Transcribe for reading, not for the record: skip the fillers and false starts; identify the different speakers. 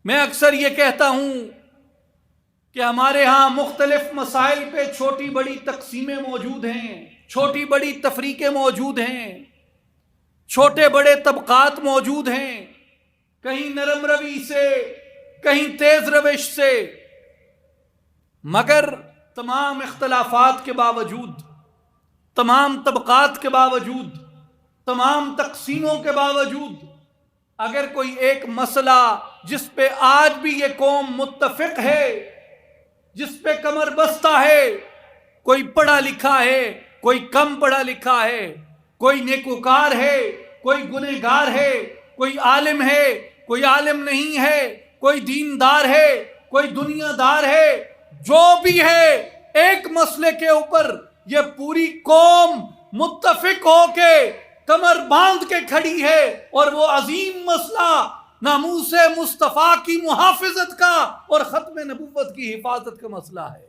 Speaker 1: میں اکثر یہ کہتا ہوں کہ ہمارے ہاں مختلف مسائل پہ چھوٹی بڑی تقسیمیں موجود ہیں، چھوٹی بڑی تفریقیں موجود ہیں، چھوٹے بڑے طبقات موجود ہیں، کہیں نرم روی سے، کہیں تیز روش سے، مگر تمام اختلافات کے باوجود، تمام طبقات کے باوجود، تمام تقسیموں کے باوجود، اگر کوئی ایک مسئلہ جس پہ آج بھی یہ قوم متفق ہے، جس پہ کمر بستہ ہے، کوئی پڑھا لکھا ہے، کوئی کم پڑھا لکھا ہے، کوئی نیکوکار ہے، کوئی گنہگار ہے، کوئی عالم ہے، کوئی عالم نہیں ہے، کوئی دیندار ہے، کوئی دنیا دار ہے، جو بھی ہے ایک مسئلے کے اوپر یہ پوری قوم متفق ہو کے کمر باندھ کے کھڑی ہے، اور وہ عظیم مسئلہ ناموس مصطفیٰ کی محافظت کا اور ختم نبوت کی حفاظت کا مسئلہ ہے۔